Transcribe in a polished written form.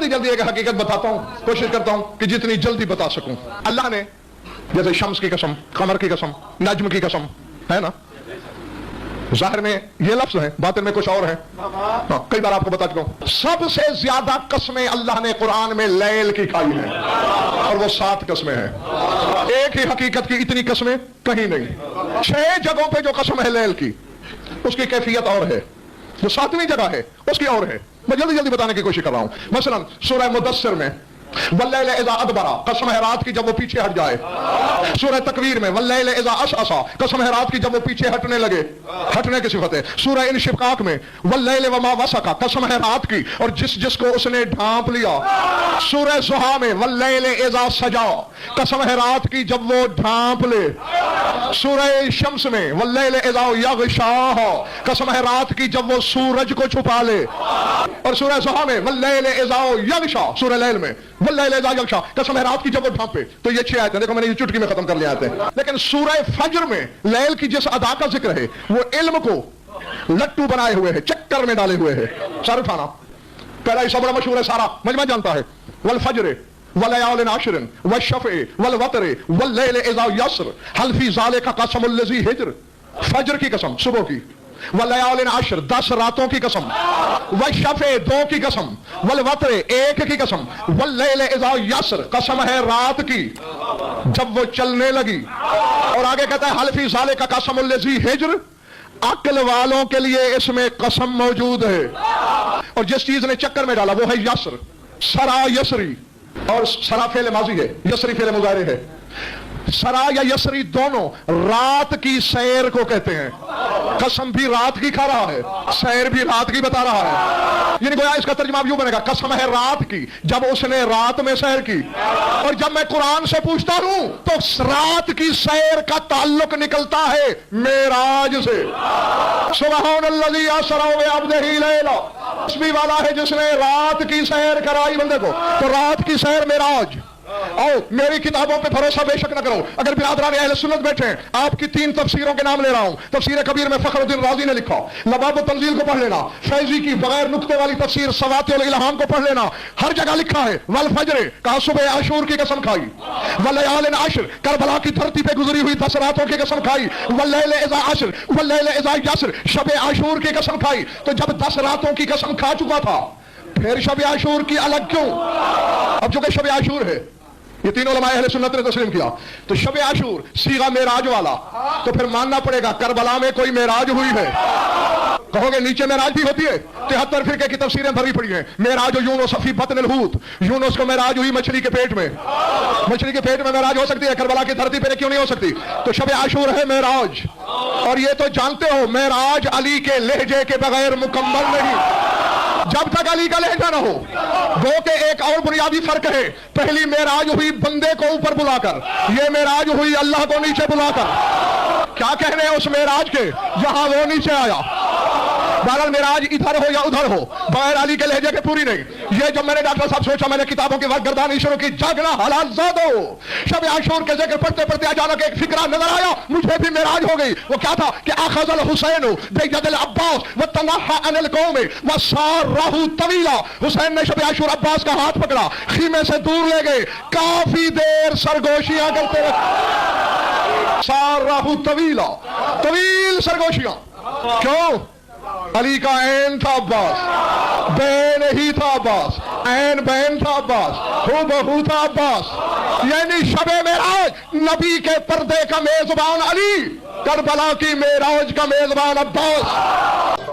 जल्दी जल्दी एक हकीकत बताता हूं, कोशिश करता हूं कि जितनी जल्दी बता सकूं। अल्लाह ने जैसे शम्स की कसम, कमर की कसम, नज्म की कसम, है ना, जाहिर में ये लफ्ज है, बातिन में कुछ और है। कई बार आपको बता चुका हूं, सबसे ज्यादा कस्में अल्लाह ने कुरान में लैल की खाई है, और वो 7 कस्में हैं। एक ही हकीकत की इतनी कस्में कहीं नहीं। 6 जगहों पे जो कसम है लैल की, उसकी कैफियत और है। जो 7वीं जगह है उसकी और है। मैं जल्दी जल्दी बताने की कोशिश कर रहा हूं। मसलन सूरह मुदस्सिर में वल्लैल इज़ा अदबरा, कसम है रात की जब वो पीछे हट जाए। सूरह तकवीर में वल्लैल इज़ा अशअसा, कसम है रात की जब वो पीछे हटने लगे, हटने की सिफत है। सूरह इनशिकाक में वल्लैल वमा वसका, कसम है रात की और जिस जिसको उसने ढांप लिया। सूरह ज़ुहा में वल्लैल इज़ा सजा, कसम है रात की जब वो ढांप ले। सूरह शम्स में वल्लैल इज़ा यग़शाह, कसम है रात की जब वो सूरज को छुपा ले। और सूरह ज़ुहा में वल्लैल इज़ा यग़शा, सूरह लैल में वल्लैल इज़ा यग़शा, कसम है रात की जब वो ढांपे। तो ये 6 आयतें, देखो मैंने ये चुटकी में खत्म कर लिया आयतें। लेकिन सूरह फज्र में लैल की जिस अदा का जिक्र है, वो इल्म को लट्टू बनाए हुए है, चक्कर में डाले हुए है। शाहरुख खाना पहला हिस्सा बड़ा मशहूर है, सारा मजमा जानता है। वल फज्र वलयालिन आशिरिन वश्शफ़े वलवत्र वल्लैल इज़ा यस्र हल फी ज़ालिका क़समुल लज़ी हिज्र। फज्र की कसम सुबह की, वलयालिन आशिर 10 रातों की कसम, वश्शफ़े 2 की कसम, वलवत्र 1 की कसम, वल्लैल इज़ा यस्र कसम है रात की जब वो चलने लगी। और आगे कहता है हल फी ज़ालिका क़समुल लज़ी हिज्र, अक्ल वालों के लिए इसमें कसम मौजूद है। और जिस चीज ने चक्कर में डाला वो है यस्र, सरा यसरी। और सरा फेल माजी है, यसरी फेल मुजारे है। सरा या यसरी दोनों रात की सैर को कहते हैं। कसम भी रात की खा रहा है, सैर भी रात की बता रहा है। यानी गोया इसका तर्जुमा यूं बनेगा, कसम है रात की जब उसने रात में सैर की। और जब मैं कुरान से पूछता हूं तो रात की सैर का ताल्लुक निकलता है मेराज से। सुबहानल्लज़ी असरा बिअब्दिही लैला, तस्बीह वाला है जिसने रात की सैर कराई बंदे को। तो रात की सैर मेराज। आओ मेरी किताबों पे भरोसा बेशक न करो। अगर बिरादरान अहले सुन्नत बैठे हैं, आपकी 3 तफसीरों के नाम ले रहा हूं। तफसीर कबीर में फखरुद्दीन राजी ने लिखा, लबाब तंजील को पढ़ लेना। फैजी की बगैर नुक्ते वाली तफसीर सवातिउल इल्हाम को पढ़ लेना। हर जगह लिखा है वल फज्र, कहा सुबह आशूर की कसम खाई। वलयालिन आशिर, करबला की धरती पे गुजरी हुई 10 रातों की कसम खाई। वल्लैल इज़ा आशिर, वल्लैल इज़ा यस्र, शब आशूर की कसम खाई। तो जब 10 रातों की कसम खा चुका था, फिर शब आशूर की अलग क्यों? अब चूंकि शब आशूर है, ये तीनों उलमाए अहले सुन्नत ने तस्लीम किया, तो शब आशूर सीगा मेराज वाला, तो फिर मानना पड़ेगा करबला में कोई मेराज हुई है। कहोगे नीचे मेराज भी होती है, 73 फिरके की तफसीरें भरी पड़ी हैं। मेराज यूनुस फी बत्निल हूत, यूनुस को मेराज हुई मछली के पेट में। मछली के पेट में मेराज हो सकती है, करबला की धरती पे क्यों नहीं हो सकती? तो शब आशूर है मेराज। और ये तो जानते हो मेराज अली के लहजे के बगैर मुकम्मल नहीं, जब तक अली का लहजा ना हो। 2 के एक और बुनियादी फर्क है, पहली मेराज हुई बंदे को ऊपर बुलाकर, ये मेराज हुई अल्लाह को नीचे बुलाकर। क्या कह रहे हैं उस मेराज के जहां वो नीचे आया? बहरहाल मेराज इधर हो या उधर हो, बगैर अली के लहजे के पूरी नहीं। ये जब मैंने डॉक्टर साहब सोचा, मैंने किताबों की वक्त गर्दानी शुरू की, जागना हलाल ज़ादो। शब आशूर के जिक्र पढ़ते पढ़ते अचानक एक फिक्रा नजर आया, मुझे भी मेराज हो गई। वो क्या था कि अखज़ल हुसैन बियदिल अब्बास व तनहा अनिल कौम व सारहु तवीला, हुसैन ने शब आशूर अब्बास का हाथ पकड़ा, खीमे से दूर ले गए, काफी देर सरगोशियां करते रहे। सारहु तवीला, तवील सरगोशियां। क्यों? अली का ऐन था अब्बास, बैन ही था अब्बास, ऐन बैन था अब्बास, हू बहू था अब्बास। यानी शबे मेराज नबी के पर्दे का मेजबान अली, करबला की मेराज का मेजबान अब्बास।